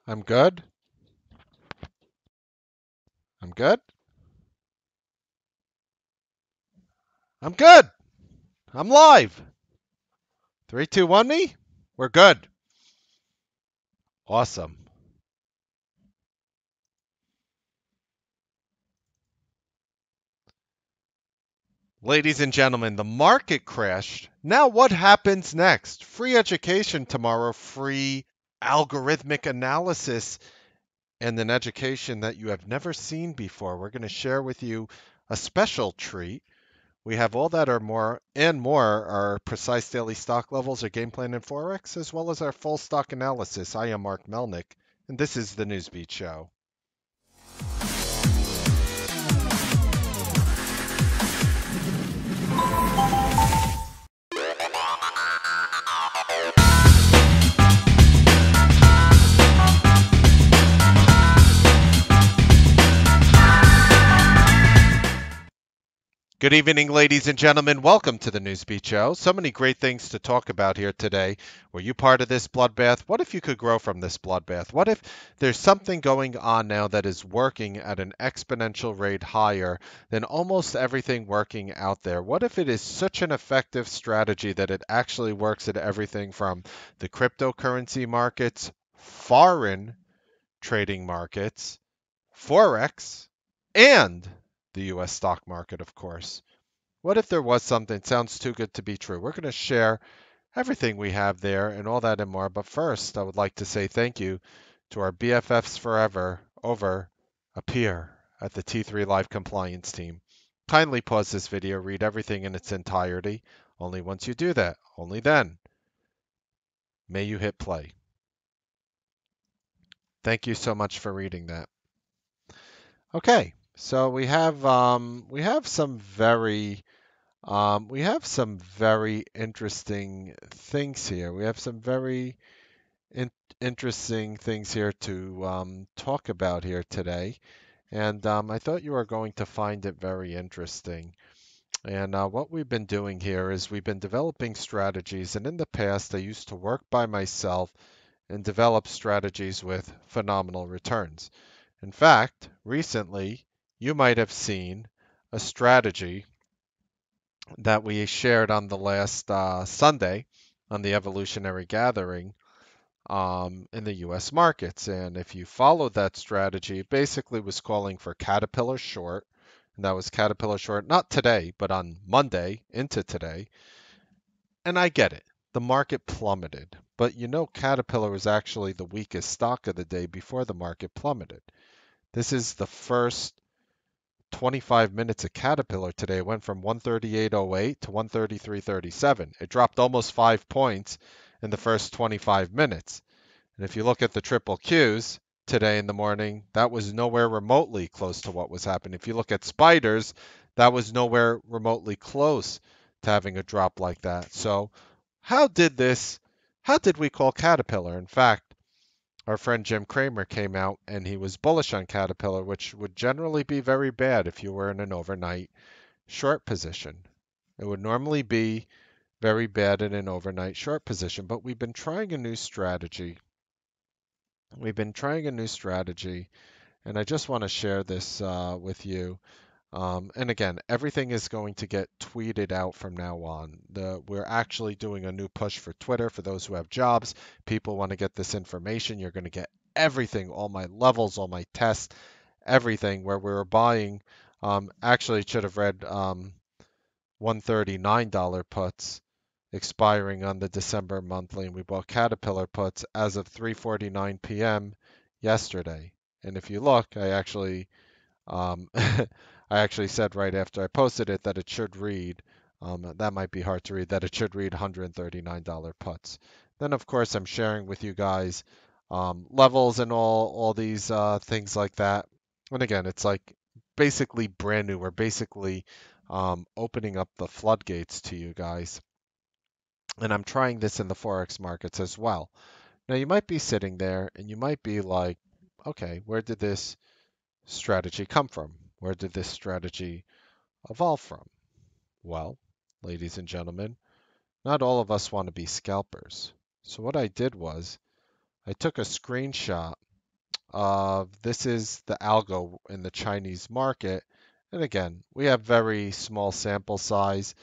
I'm good. I'm good. I'm good. I'm live. Three, two, one, me. We're good. Awesome. Ladies and gentlemen, the market crashed. Now what happens next? Free education tomorrow, free algorithmic analysis, and an education that you have never seen before. We're going to share with you a special treat. We have all that or more and more our precise daily stock levels, our game plan in Forex, as well as our full stock analysis. I am Mark Melnick, and this is the Newsbeat Show. Good evening, ladies and gentlemen. Welcome to the Newsbeat Show. So many great things to talk about here today. Were you part of this bloodbath? What if you could grow from this bloodbath? What if there's something going on now that is working at an exponential rate higher than almost everything working out there? What if it is such an effective strategy that it actually works at everything from the cryptocurrency markets, foreign trading markets, Forex, and the US stock market, of course? What if there was something? Sounds too good to be true. We're going to share everything we have there and all that and more. But first, I would like to say thank you to our BFFs forever over up here at the T3 Live Compliance team. Kindly pause this video, read everything in its entirety. Only once you do that, only then, may you hit play. Thank you so much for reading that. Okay, so we have some very interesting things here. We have some very in interesting things here to talk about here today. And I thought you were going to find it very interesting. And what we've been doing here is we've been developing strategies. And in the past, I used to work by myself and develop strategies with phenomenal returns. In fact, recently, you might have seen a strategy that we shared on the last Sunday on the evolutionary gathering in the US markets. And if you followed that strategy, it basically was calling for Caterpillar short. And that was Caterpillar short, not today, but on Monday into today. And I get it. The market plummeted. But you know, Caterpillar was actually the weakest stock of the day before the market plummeted. This is the first 25 minutes of Caterpillar today. It went from 138.08 to 133.37. It dropped almost 5 points in the first 25 minutes. And if you look at the triple Qs today in the morning, that was nowhere remotely close to what was happening. If you look at spiders, that was nowhere remotely close to having a drop like that. So how did we call Caterpillar? In fact, our friend Jim Cramer came out and he was bullish on Caterpillar, which would generally be very bad if you were in an overnight short position. It would normally be very bad in an overnight short position, but we've been trying a new strategy. We've been trying a new strategy, and I just want to share this with you. And again, everything is going to get tweeted out from now on. We're actually doing a new push for Twitter for those who have jobs. People want to get this information. You're going to get everything, all my levels, all my tests, everything where we were buying. Actually, it should have read $139 puts expiring on the December monthly, and we bought Caterpillar puts as of 3:49 p.m. yesterday. And if you look, I actually said right after I posted it that it should read, that might be hard to read, that it should read $139 puts. Then, of course, I'm sharing with you guys levels and all these things like that. And again, it's like basically brand new. We're basically opening up the floodgates to you guys. And I'm trying this in the Forex markets as well. Now, you might be sitting there and you might be like, okay, where did this strategy come from? Where did this strategy evolve from? Well, ladies and gentlemen, not all of us want to be scalpers. So what I did was I took a screenshot This is the algo in the Chinese market. And again, we have very small sample size.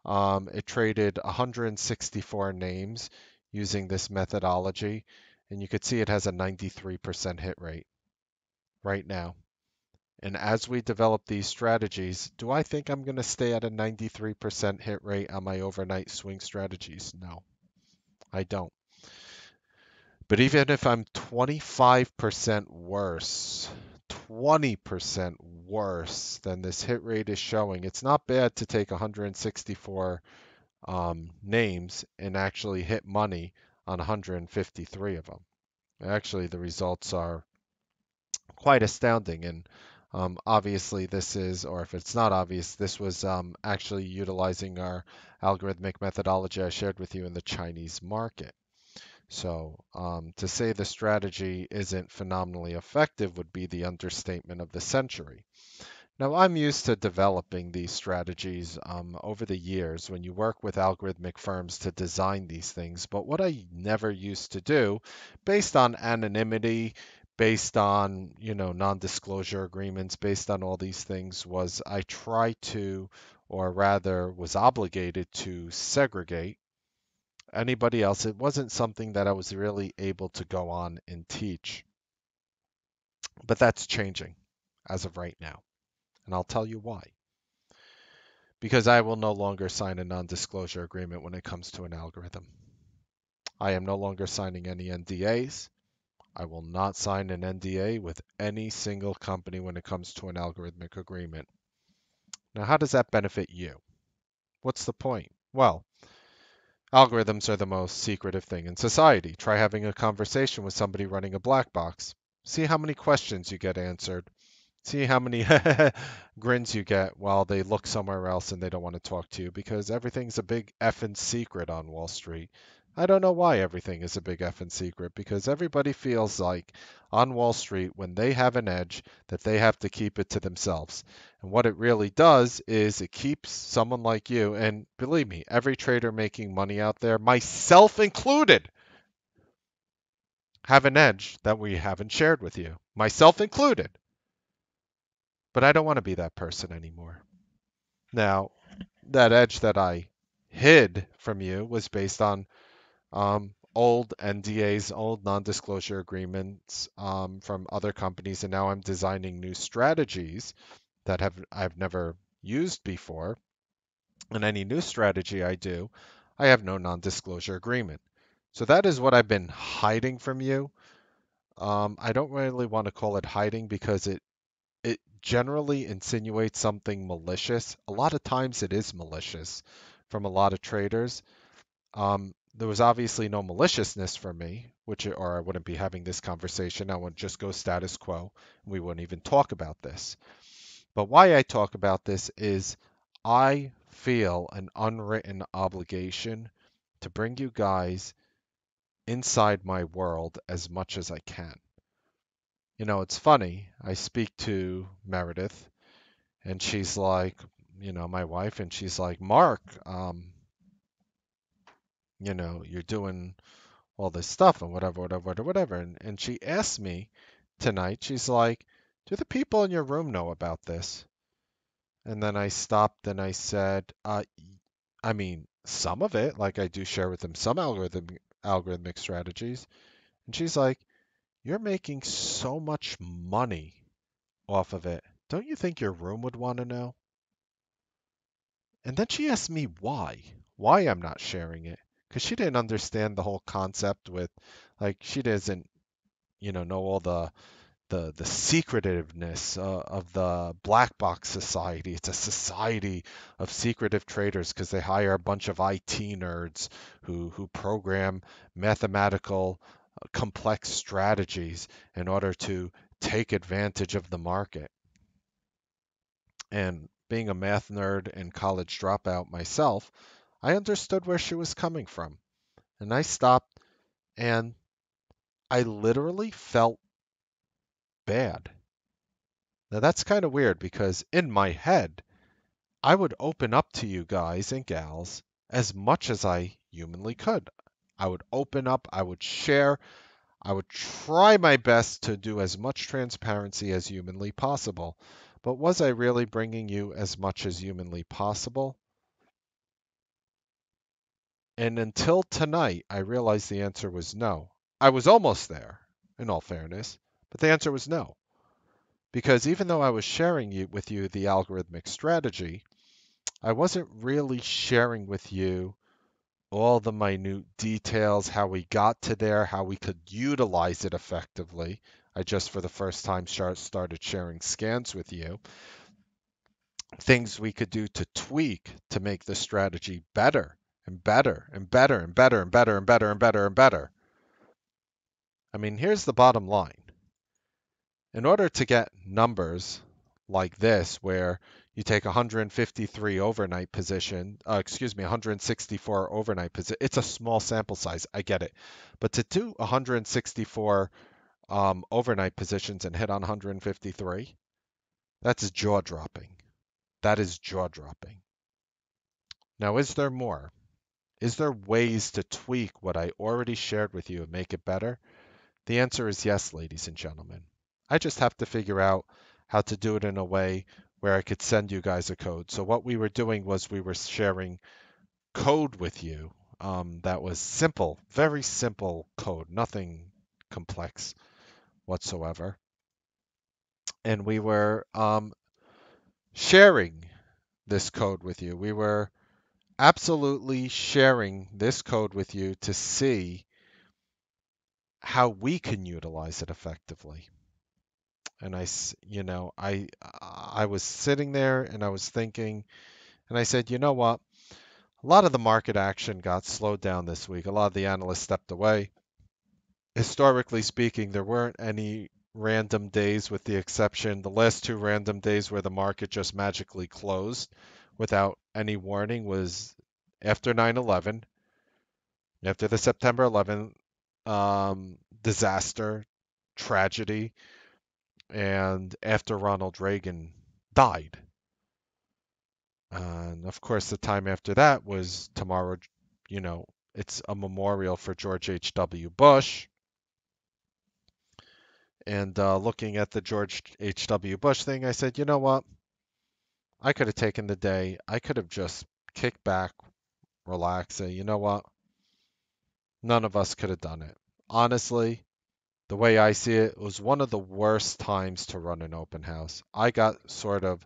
It traded 164 names using this methodology, and you could see it has a 93% hit rate right now. And as we develop these strategies, do I think I'm going to stay at a 93% hit rate on my overnight swing strategies? No, I don't. But even if I'm 25% worse, 20% worse than this hit rate is showing, it's not bad to take 164 names and actually hit money on 153 of them. Actually, the results are quite astounding. And obviously, this is, or if it's not obvious, this was actually utilizing our algorithmic methodology I shared with you in the Chinese market. So to say the strategy isn't phenomenally effective would be the understatement of the century. Now, I'm used to developing these strategies over the years when you work with algorithmic firms to design these things. But what I never used to do, based on anonymity, based on, non-disclosure agreements, based on all these things, was I try to, or rather was obligated to segregate anybody else. It wasn't something that I was really able to go on and teach. But that's changing as of right now. And I'll tell you why. Because I will no longer sign a non-disclosure agreement when it comes to an algorithm. I am no longer signing any NDAs. I will not sign an NDA with any single company when it comes to an algorithmic agreement. Now, how does that benefit you? What's the point? Well, algorithms are the most secretive thing in society. Try having a conversation with somebody running a black box. See how many questions you get answered. See how many grins you get while they look somewhere else and they don't want to talk to you because everything's a big effing secret on Wall Street. I don't know why everything is a big effing secret because everybody feels like on Wall Street when they have an edge that they have to keep it to themselves. And what it really does is it keeps someone like you, and believe me, every trader making money out there, myself included, have an edge that we haven't shared with you, myself included. But I don't want to be that person anymore. Now, that edge that I hid from you was based on old NDAs, old non-disclosure agreements from other companies, and now I'm designing new strategies that I've never used before. And any new strategy I do, I have no non-disclosure agreement. So that is what I've been hiding from you. I don't really want to call it hiding because it generally insinuates something malicious. A lot of times it is malicious from a lot of traders. There was obviously no maliciousness for me, or I wouldn't be having this conversation. I would just go status quo. And we wouldn't even talk about this. But why I talk about this is I feel an unwritten obligation to bring you guys inside my world as much as I can. It's funny. I speak to Meredith and she's like, my wife, and she's like, Mark, you're doing all this stuff and whatever, whatever, whatever, whatever. And she asked me tonight, she's like, do the people in your room know about this? And then I stopped and I said, I mean, some of it, like I do share with them some algorithmic strategies. And she's like, you're making so much money off of it. Don't you think your room would want to know? And then she asked me why I'm not sharing it. Because she didn't understand the whole concept with, like, she doesn't, know all the secretiveness of the black box society. It's a society of secretive traders because they hire a bunch of IT nerds who program mathematical complex strategies in order to take advantage of the market. And being a math nerd and college dropout myself, I understood where she was coming from. And I stopped and I literally felt bad. Now that's kind of weird because in my head, I would open up to you guys and gals as much as I humanly could. I would open up, I would share. I would try my best to do as much transparency as humanly possible. But was I really bringing you as much as humanly possible? And until tonight, I realized the answer was no. I was almost there, in all fairness, but the answer was no. Because even though I was sharing with you the algorithmic strategy, I wasn't really sharing with you all the minute details, how we got to there, how we could utilize it effectively. I just for the first time started sharing scans with you, things we could do to tweak to make the strategy better and better and better and better and better and better and better and better. I mean, here's the bottom line. In order to get numbers like this, where you take 153 overnight position, 164 overnight position, it's a small sample size, I get it. But to do 164 overnight positions and hit on 153, that's jaw dropping. That is jaw dropping. Now, is there more? Is there ways to tweak what I already shared with you and make it better? The answer is yes, ladies and gentlemen. I just have to figure out how to do it in a way where I could send you guys a code. So what we were doing was we were sharing code with you that was simple, very simple code, nothing complex whatsoever. And we were sharing this code with you. We were absolutely sharing this code with you to see how we can utilize it effectively. And I was sitting there and I was thinking, and I said, you know what? A lot of the market action got slowed down this week. A lot of the analysts stepped away. Historically speaking, there weren't any random days with the exception, the last two random days where the market just magically closed without any warning was after 9/11, after the September 11th disaster, tragedy, and after Ronald Reagan died. And of course, the time after that was tomorrow, you know, it's a memorial for George H.W. Bush. And looking at the George H.W. Bush thing, I said, you know what? I could have taken the day. I could have just kicked back, relaxed, say, you know what? None of us could have done it. Honestly, the way I see it, it was one of the worst times to run an open house. I got sort of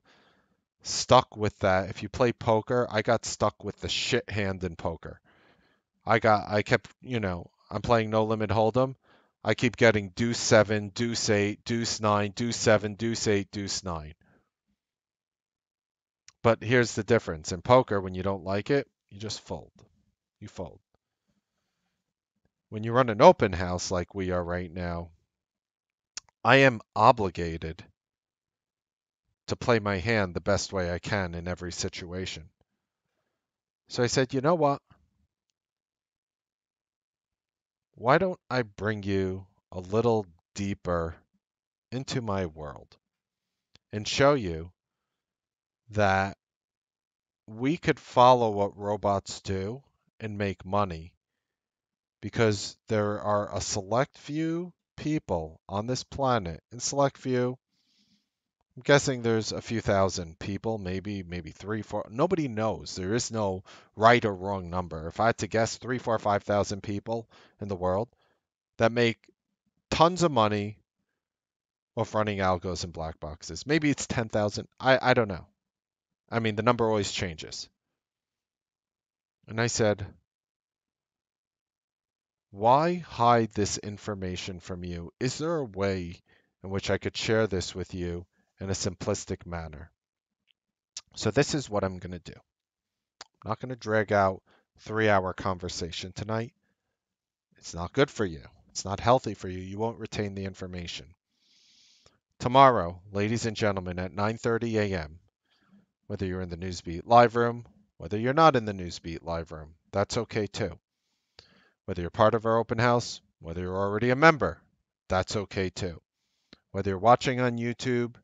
stuck with that. If you play poker, I got stuck with the shit hand in poker. I kept, I'm playing No Limit Hold'em. I keep getting deuce seven, deuce eight, deuce nine, deuce seven, deuce eight, deuce nine. But here's the difference. In poker, when you don't like it, you just fold. You fold. When you run an open house like we are right now, I am obligated to play my hand the best way I can in every situation. So I said, you know what? Why don't I bring you a little deeper into my world and show you that we could follow what robots do and make money because there are a select few people on this planet, and select few, I'm guessing there's a few thousand people, maybe three, four. Nobody knows. There is no right or wrong number. If I had to guess, 3, 4, 5,000 people in the world that make tons of money off running algos and black boxes. Maybe it's 10,000. I don't know. I mean, the number always changes. And I said, why hide this information from you? Is there a way in which I could share this with you in a simplistic manner? So this is what I'm going to do. I'm not going to drag out 3-hour conversation tonight. It's not good for you. It's not healthy for you. You won't retain the information. Tomorrow, ladies and gentlemen, at 9:30 a.m., whether you're in the Newsbeat live room, whether you're not in the Newsbeat live room, that's okay too. Whether you're part of our open house, whether you're already a member, that's okay too. Whether you're watching on YouTube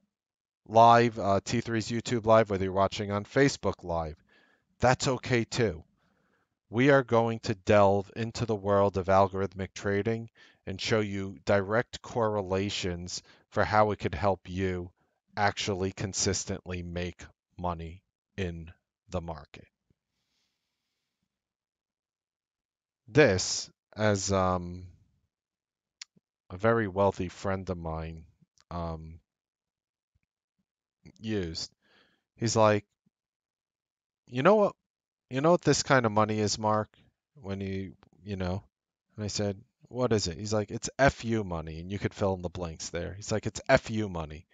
live, T3's YouTube live, whether you're watching on Facebook live, that's okay too. We are going to delve into the world of algorithmic trading and show you direct correlations for how it could help you actually consistently make money in the market. This, as a very wealthy friend of mine um, used, he's like, you know what, this kind of money is, Mark, when you know, and I said, what is it? He's like, it's FU money, and you could fill in the blanks there. He's like, it's FU money.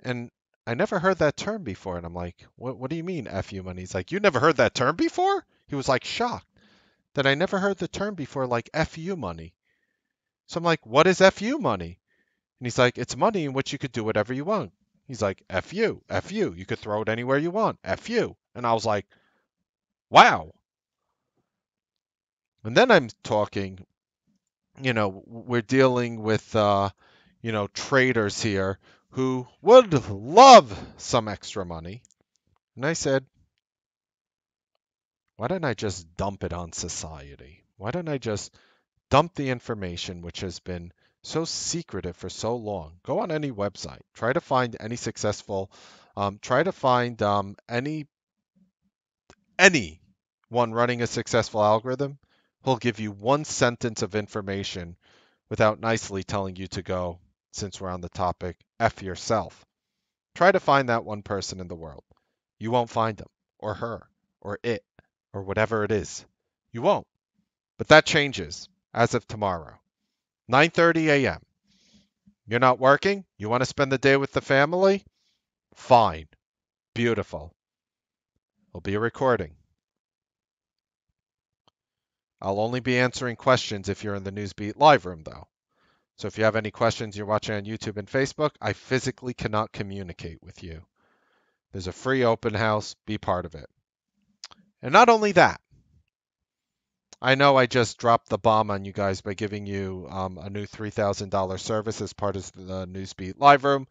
And I never heard that term before. And I'm like, what do you mean FU money? He's like, you never heard that term before? He was like shocked that I never heard the term before, like FU money. So I'm like, what is FU money? And he's like, it's money in which you could do whatever you want. He's like, FU, FU. You could throw it anywhere you want. FU. And I was like, wow. And then I'm talking, we're dealing with, traders here who would love some extra money. And I said, why don't I just dump it on society? Why don't I just dump the information which has been so secretive for so long? Go on any website, try to find any successful, try to find any one running a successful algorithm. He'll give you one sentence of information without nicely telling you to go, since we're on the topic, F yourself. Try to find that one person in the world. You won't find him, or her, or it, or whatever it is. You won't. But that changes as of tomorrow. 9:30 a.m. You're not working? You want to spend the day with the family? Fine. Beautiful. It'll be a recording. I'll only be answering questions if you're in the Newsbeat live room, though. So if you have any questions you're watching on YouTube and Facebook, I physically cannot communicate with you. There's a free open house. Be part of it. And not only that, I know I just dropped the bomb on you guys by giving you a new $3,000 service as part of the Newsbeat live room,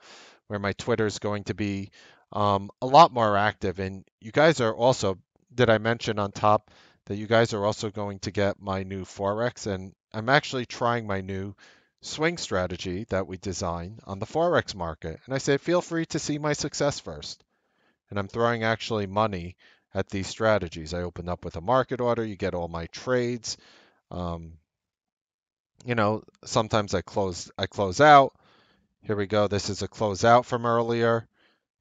where my Twitter is going to be a lot more active. And you guys are also, did I mention on top that you guys are also going to get my new Forex? And I'm actually trying my new swing strategy that we designed on the Forex market. And I say, feel free to see my success first. And I'm throwing actually money at these strategies. I open up with a market order, you get all my trades. Um, Sometimes I close out. Here we go. This is a closeout from earlier.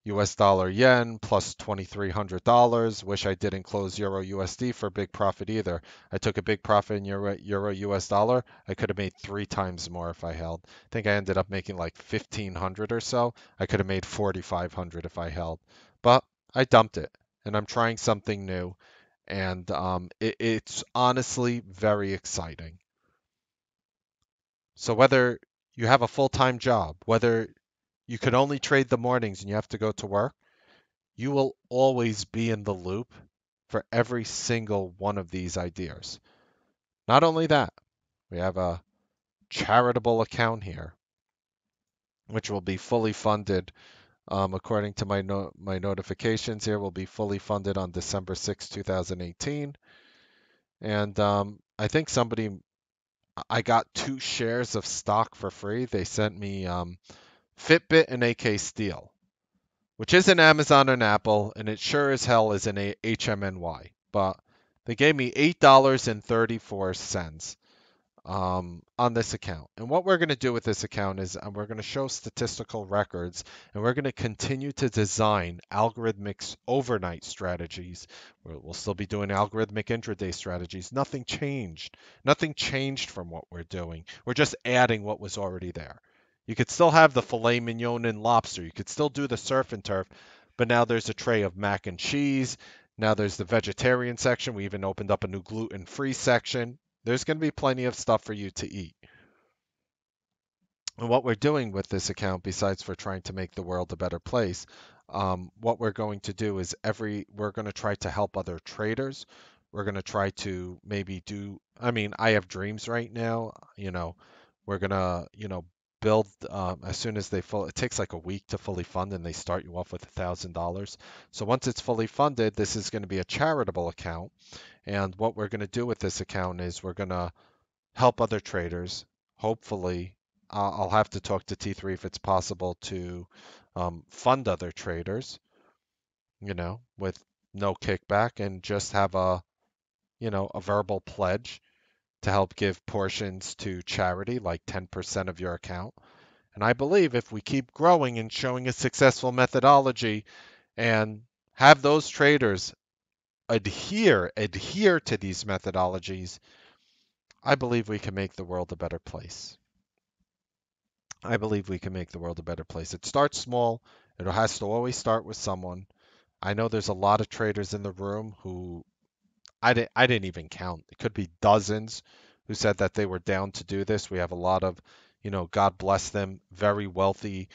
US dollar yen plus $2,300. Wish I didn't close Euro USD for a big profit either. I took a big profit in Euro US dollar. I could have made 3 times more if I held. I think I ended up making like 1,500 or so. I could have made 4,500 if I held. But I dumped it and I'm trying something new. And it's honestly very exciting. So whether you have a full-time job, whether you could only trade the mornings and you have to go to work, you will always be in the loop for every single one of these ideas. Not only that, we have a charitable account here, which will be fully funded, according to my notifications here, will be fully funded on December 6, 2018. And I think I got 2 shares of stock for free. They sent me Fitbit and AK Steel, which isn't Amazon and Apple, and it sure as hell isn't a HMNY. But they gave me $8.34 on this account. And what we're going to do with this account is we're going to show statistical records, and we're going to continue to design algorithmic overnight strategies. We'll still be doing algorithmic intraday strategies. Nothing changed. Nothing changed from what we're doing. We're just adding what was already there. You could still have the filet mignon and lobster. You could still do the surf and turf, but now there's a tray of mac and cheese. Now there's the vegetarian section. We even opened up a new gluten-free section. There's going to be plenty of stuff for you to eat. And what we're doing with this account, besides for trying to make the world a better place, what we're going to do is we're going to try to help other traders. We're going to try to maybe I have dreams right now. We're going to, build as soon as it takes like a week to fully fund, and they start you off with $1,000. So once it's fully funded, this is going to be a charitable account. And what we're going to do with this account is we're going to help other traders. hopefully, I'll have to talk to T3 if it's possible to fund other traders, with no kickback and just have a verbal pledge to help give portions to charity, like 10% of your account. And I believe if we keep growing and showing a successful methodology and have those traders adhere to these methodologies, I believe we can make the world a better place. I believe we can make the world a better place. It starts small. It has to always start with someone. I know there's a lot of traders in the room who I didn't even count. It could be dozens who said that they were down to do this. We have a lot of, God bless them, very wealthy,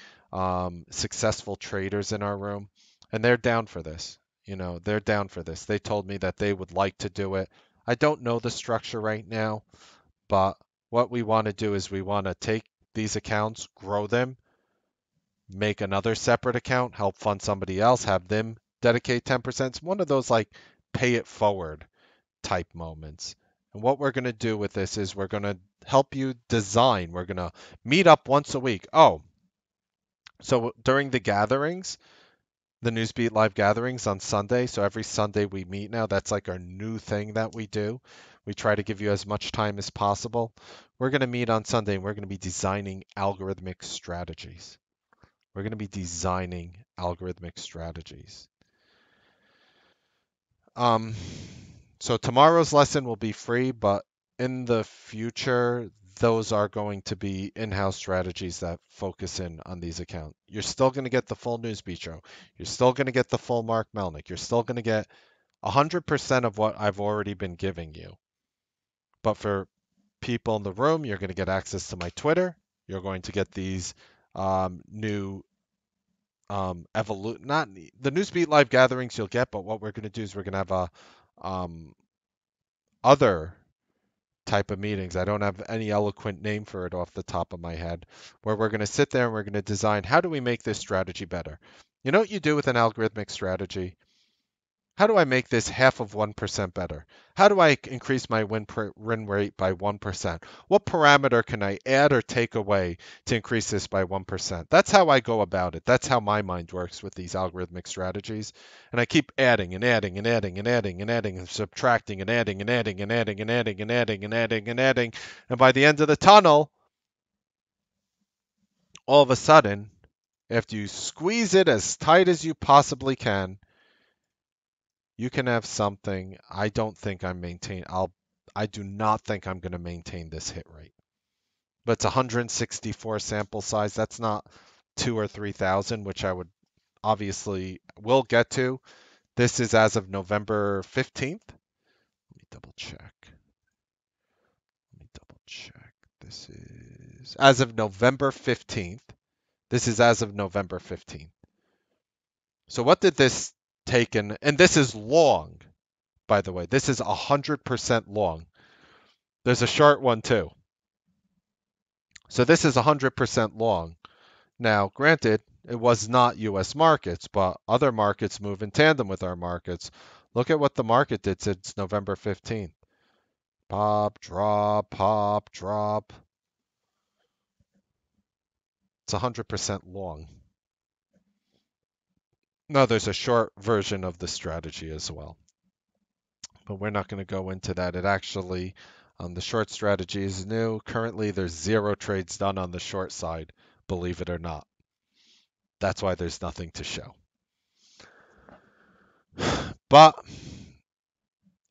successful traders in our room, and they're down for this. They're down for this. They told me that they would like to do it. I don't know the structure right now, but what we want to do is we want to take these accounts, grow them, make another separate account, help fund somebody else, have them dedicate 10%. It's one of those like pay it forward type moments. And what we're going to do with this is we're going to help you design. We're going to meet up once a week. Oh, so during the gatherings, the Newsbeat live gatherings on Sunday. So every Sunday we meet now. That's like our new thing that we do. We try to give you as much time as possible. We're going to meet on Sunday and we're going to be designing algorithmic strategies. We're going to be designing algorithmic strategies. Um, so tomorrow's lesson will be free, but in the future, those are going to be in-house strategies that focus in on these accounts. You're still going to get the full Newsbeat show. You're still going to get the full Mark Melnick. You're still going to get 100% of what I've already been giving you. But for people in the room, you're going to get access to my Twitter. You're going to get these new not the Newsbeat live gatherings you'll get, but what we're going to do is we're going to have a other type of meetings. I don't have any eloquent name for it off the top of my head, where we're going to sit there and we're going to design how do we make this strategy better. You know what you do with an algorithmic strategy? How do I make this half of 1% better? How do I increase my win rate by 1%? What parameter can I add or take away to increase this by 1%? That's how I go about it. That's how my mind works with these algorithmic strategies. And I keep adding and adding and adding and adding and adding and subtracting and adding and adding and adding and adding and adding and adding and adding. And by the end of the tunnel, all of a sudden, after you squeeze it as tight as you possibly can, you can have something. I don't think I'm maintain. I do not think I'm going to maintain this hit rate. But it's 164 sample size. That's not 2 or 3,000, which I would obviously will get to. This is as of November 15th. Let me double check. This is as of November 15th. This is as of November 15th. So what did this take in? And this is long, by the way. This is 100% long. There's a short one too. So this is 100% long. Now, granted, it was not US markets, but other markets move in tandem with our markets. Look at what the market did since November 15th. Pop, drop, pop, drop. It's 100% long. No, there's a short version of the strategy as well. But we're not going to go into that. It actually, the short strategy is new. Currently, there's 0 trades done on the short side, believe it or not. That's why there's nothing to show. But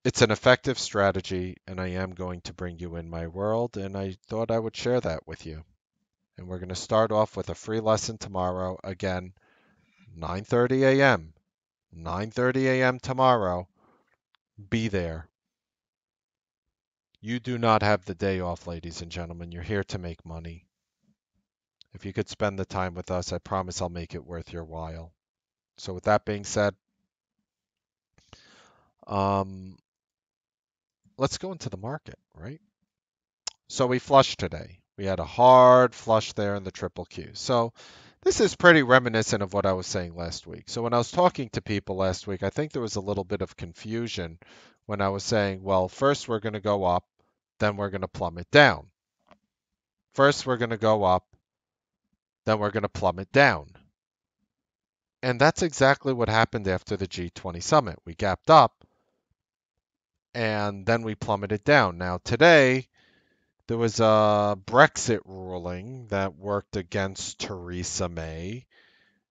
it's an effective strategy, and I am going to bring you in my world, and I thought I would share that with you. And we're going to start off with a free lesson tomorrow. Again, 9:30 a.m. 9:30 a.m. tomorrow. Be there. You do not have the day off, ladies and gentlemen. You're here to make money. If you could spend the time with us, I promise I'll make it worth your while. So with that being said, let's go into the market, right? So we flushed today. We had a hard flush there in the triple Q. So this is pretty reminiscent of what I was saying last week. So when I was talking to people last week, I think there was a little bit of confusion when I was saying, well, first we're going to go up, then we're going to plummet down. First, we're going to go up, then we're going to plummet down. And that's exactly what happened after the G20 summit. We gapped up and then we plummeted down. Now, today, there was a Brexit ruling that worked against Theresa May,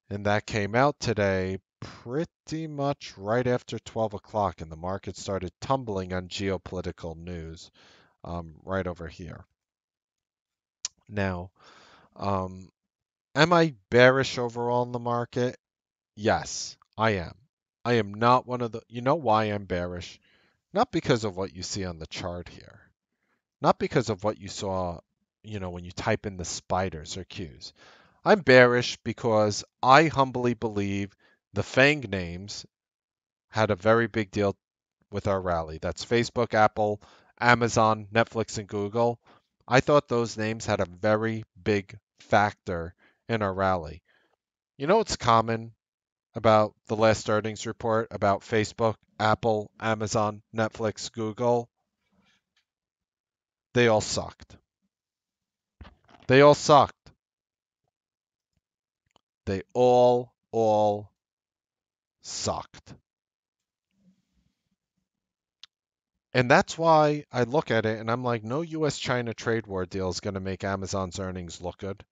and that came out today pretty much right after 12 o'clock, and the market started tumbling on geopolitical news right over here. Now, um, am I bearish overall in the market? Yes, I am. I am not one of the. You know why I'm bearish? Not because of what you see on the chart here. Not because of what you saw, when you type in the spiders or Qs. I'm bearish because I humbly believe the FANG names had a very big deal with our rally. That's Facebook, Apple, Amazon, Netflix, and Google. I thought those names had a very big factor in our rally. You know what's common about the last earnings report about Facebook, Apple, Amazon, Netflix, Google? They all sucked. They all sucked. They all sucked. And that's why I look at it and I'm like, no US China trade war deal is going to make Amazon's earnings look good.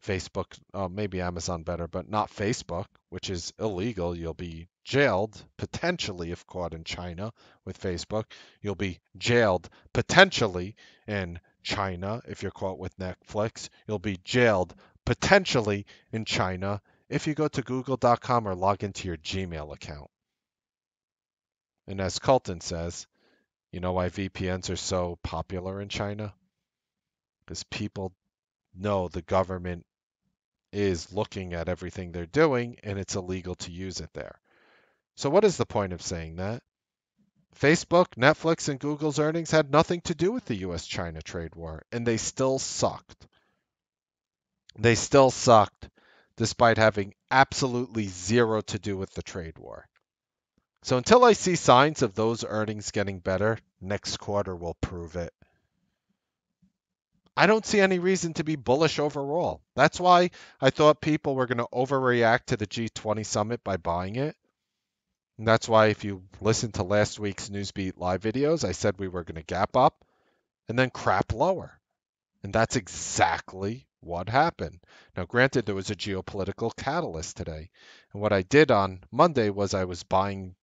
Facebook, maybe Amazon better, but not Facebook, which is illegal. You'll be jailed, potentially, if caught in China with Facebook. You'll be jailed, potentially, in China if you're caught with Netflix. You'll be jailed, potentially, in China if you go to google.com or log into your Gmail account. And as Colton says, you know why VPNs are so popular in China? Because people know the government is looking at everything they're doing and it's illegal to use it there. So, what is the point of saying that? Facebook, Netflix, and Google's earnings had nothing to do with the US China trade war, and they still sucked. They still sucked despite having absolutely zero to do with the trade war. So, until I see signs of those earnings getting better, next quarter will prove it. I don't see any reason to be bullish overall. That's why I thought people were going to overreact to the G20 summit by buying it. And that's why if you listen to last week's Newsbeat live videos, I said we were going to gap up and then crap lower. And that's exactly what happened. Now, granted, there was a geopolitical catalyst today. And what I did on Monday was I was buying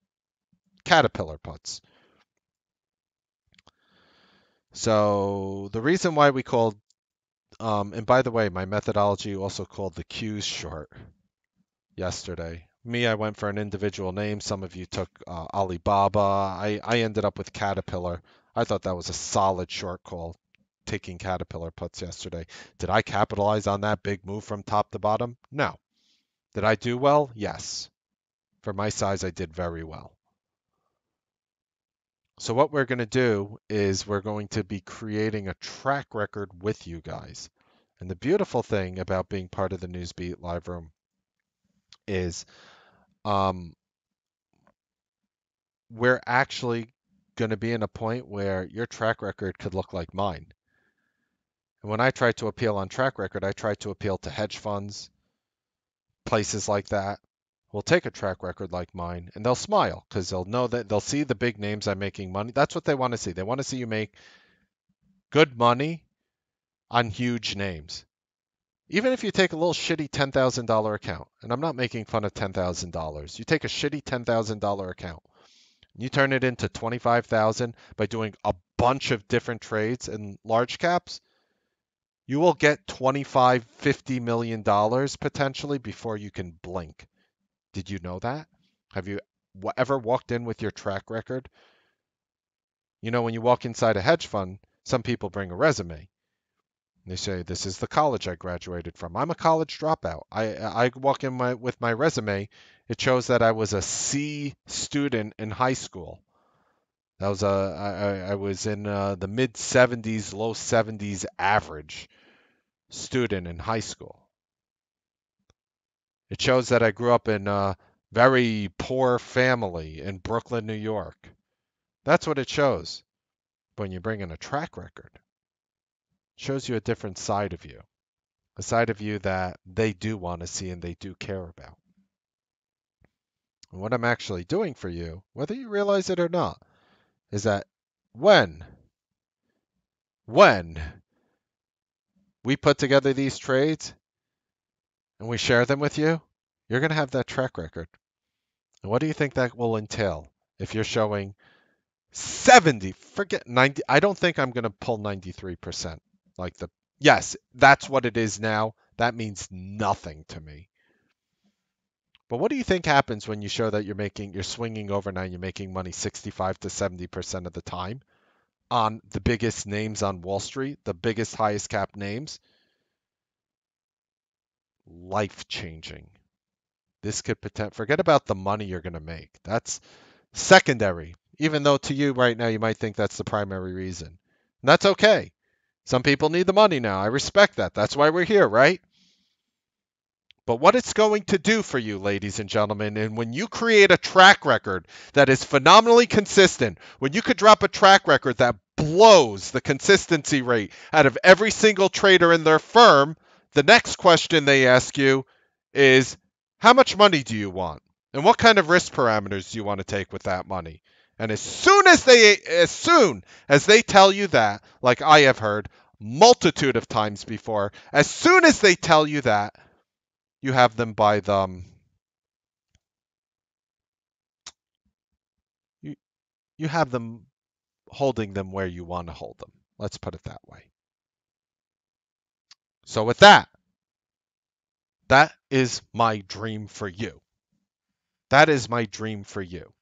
Caterpillar puts. So the reason why we called, and by the way, my methodology also called the Qs short yesterday. Me, I went for an individual name. Some of you took Alibaba. I ended up with Caterpillar. I thought that was a solid short call, taking Caterpillar puts yesterday. Did I capitalize on that big move from top to bottom? No. Did I do well? Yes. For my size, I did very well. So what we're going to do is we're going to be creating a track record with you guys. And the beautiful thing about being part of the Newsbeat live room is um, we're actually going to be in a point where your track record could look like mine. And when I try to appeal on track record, I try to appeal to hedge funds, places like that. Will take a track record like mine and they'll smile because they'll know that they'll see the big names I'm making money. That's what they want to see. They want to see you make good money on huge names. Even if you take a little shitty $10,000 account, and I'm not making fun of $10,000, you take a shitty $10,000 account, you turn it into 25,000 by doing a bunch of different trades in large caps, you will get 25, $50 million potentially before you can blink. Did you know that? Have you ever walked in with your track record? You know, when you walk inside a hedge fund, some people bring a resume. They say, this is the college I graduated from. I'm a college dropout. I walk in with my resume. It shows that I was a C student in high school. That was I was in the mid 70s, low 70s average student in high school. It shows that I grew up in a very poor family in Brooklyn, New York. That's what it shows when you bring in a track record. Shows you a different side of you, a side of you that they do want to see and they do care about. And what I'm actually doing for you, whether you realize it or not, is that when when we put together these trades and we share them with you, you're going to have that track record. And what do you think that will entail if you're showing 70, forget 90? I don't think I'm going to pull 93%. Like the Yes, that's what it is now. That means nothing to me. But what do you think happens when you show that you're swinging overnight, you're making money 65 to 70% of the time on the biggest names on Wall Street, the biggest, highest cap names? Life changing. This could forget about the money you're going to make. That's secondary, even though to you right now you might think that's the primary reason. And that's okay. Some people need the money now. I respect that. That's why we're here, right? But what it's going to do for you, ladies and gentlemen, and when you create a track record that is phenomenally consistent, when you could drop a track record that blows the consistency rate out of every single trader in their firm, the next question they ask you is, how much money do you want? And what kind of risk parameters do you want to take with that money? And as soon as they tell you that, like I have heard multitude of times before, as soon as they tell you that, you have them by the you, you have them holding them where you want to hold them. Let's put it that way. So with that, that is my dream for you. That is my dream for you.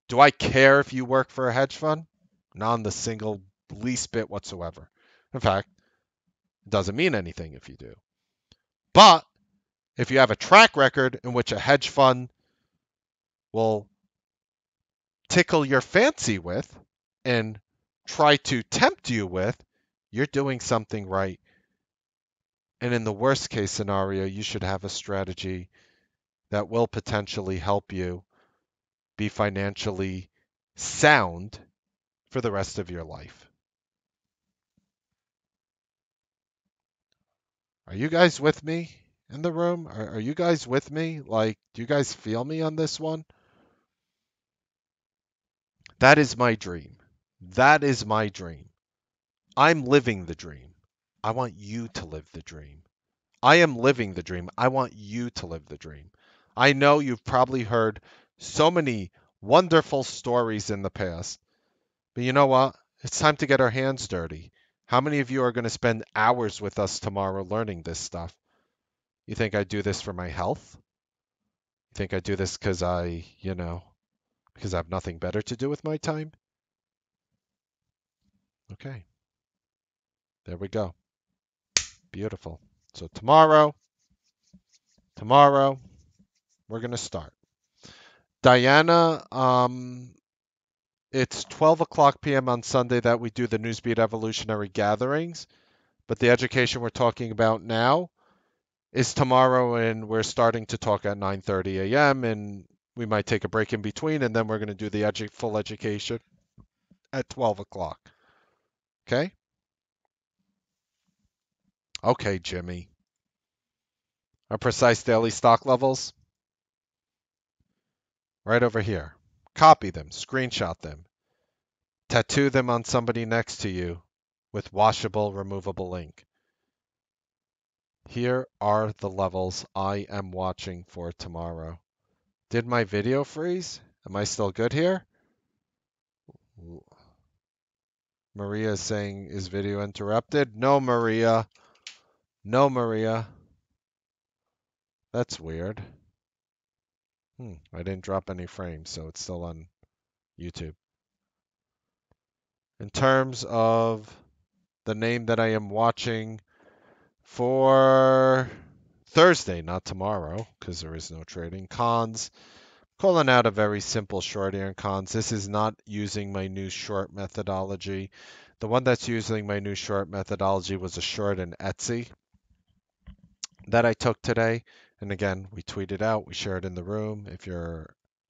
Do I care if you work for a hedge fund? Not in the single least bit whatsoever. In fact, it doesn't mean anything if you do. But if you have a track record in which a hedge fund will tickle your fancy with and try to tempt you with, you're doing something right. And in the worst case scenario, you should have a strategy that will potentially help you be financially sound for the rest of your life. Are you guys with me in the room? Are you guys with me? Like, do you guys feel me on this one? That is my dream. That is my dream. I'm living the dream. I want you to live the dream. I am living the dream. I want you to live the dream. I know you've probably heard so many wonderful stories in the past, but you know what? It's time to get our hands dirty. How many of you are going to spend hours with us tomorrow learning this stuff? You think I do this for my health? You think I do this because because I have nothing better to do with my time? Okay, there we go. Beautiful. So tomorrow, we're going to start. Diana, it's 12 o'clock p.m. on Sunday that we do the Newsbeat Evolutionary Gatherings, but the education we're talking about now is tomorrow, and we're starting to talk at 9:30 a.m., and we might take a break in between, and then we're going to do the full education at 12 o'clock. Okay? Okay, Jimmy. Our precise daily stock levels, right over here. Copy them, screenshot them, tattoo them on somebody next to you with washable, removable ink. Here are the levels I am watching for tomorrow. Did my video freeze? Am I still good here? Maria is saying, is video interrupted? No, Maria. No, Maria. That's weird. I didn't drop any frames, so it's still on YouTube. In terms of the name that I am watching for Thursday, not tomorrow, because there is no trading. Cons. Calling out a very simple short here in cons. This is not using my new short methodology. The one that's using my new short methodology was a short in Etsy that I took today. And again, we tweeted out, we shared in the room.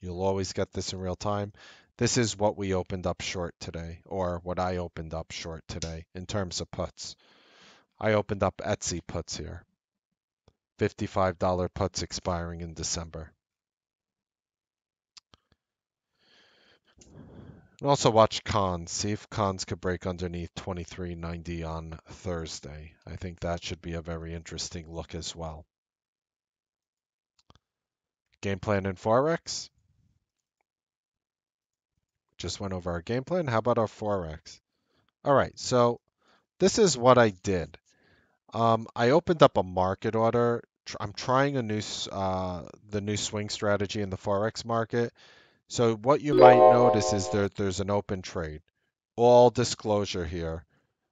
You'll always get this in real time. This is what we opened up short today, or what I opened up short today in terms of puts. I opened up Etsy puts here. $55 puts expiring in December. And also watch cons. See if cons could break underneath 23.90 on Thursday. I think that should be a very interesting look as well. Game plan in Forex. Just went over our game plan. How about our Forex? All right, so this is what I did. I opened up a market order. I'm trying the new swing strategy in the Forex market. So what you might notice is there's an open trade. All disclosure here.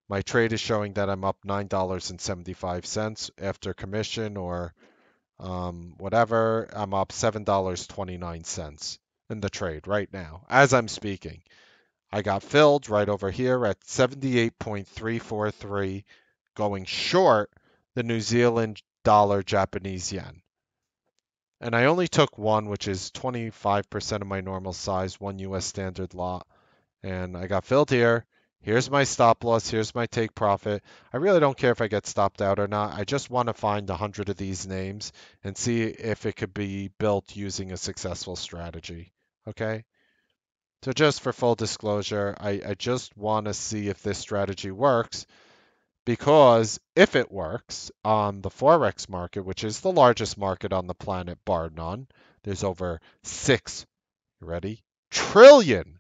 My trade is showing that I'm up $9.75 after commission or whatever. I'm up $7.29 in the trade right now as I'm speaking. I got filled right over here at 78.343 going short the New Zealand dollar Japanese yen. And I only took one, which is 25% of my normal size, one US standard lot. And I got filled here. Here's my stop loss. Here's my take profit. I really don't care if I get stopped out or not. I just want to find 100 of these names and see if it could be built using a successful strategy. Okay? So just for full disclosure, I just want to see if this strategy works because if it works on the Forex market, which is the largest market on the planet, bar none, there's over you ready? $1 trillion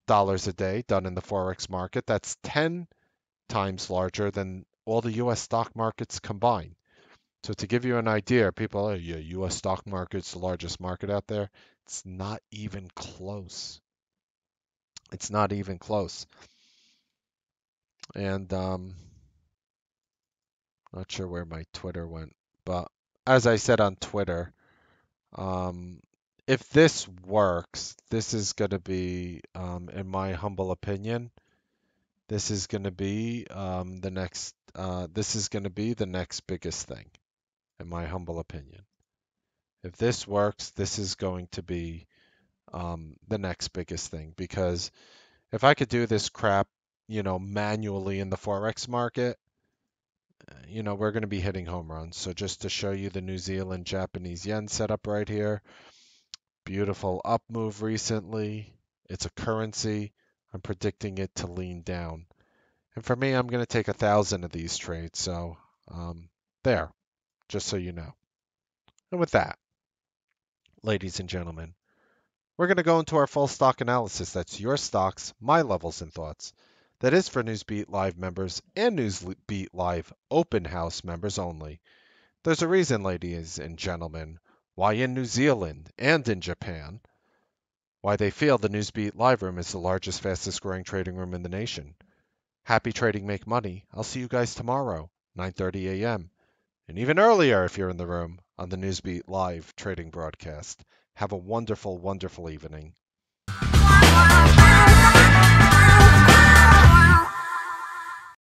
a day done in the Forex market. That's 10 times larger than all the US stock markets combined. So to give you an idea, people, oh, yeah, US stock market's the largest market out there. It's not even close. It's not even close. And not sure where my Twitter went, but as I said on Twitter, um, if this works, this is going to be, in my humble opinion, this is going to be the next. This is going to be the next biggest thing, in my humble opinion. If this works, this is going to be the next biggest thing because if I could do this crap, manually in the forex market, we're going to be hitting home runs. So just to show you the New Zealand Japanese yen setup right here, beautiful up move recently. It's a currency. I'm predicting it to lean down. And for me, I'm going to take 1,000 of these trades. So there, just so you know. And with that, ladies and gentlemen, we're going to go into our full stock analysis. That's your stocks, my levels and thoughts. That is for Newsbeat Live members and Newsbeat Live Open House members only. There's a reason, ladies and gentlemen, why in New Zealand and in Japan, why they feel the Newsbeat Live Room is the largest, fastest growing trading room in the nation. Happy trading, make money. I'll see you guys tomorrow, 9:30 a.m. and even earlier if you're in the room on the Newsbeat Live trading broadcast. Have a wonderful, wonderful evening.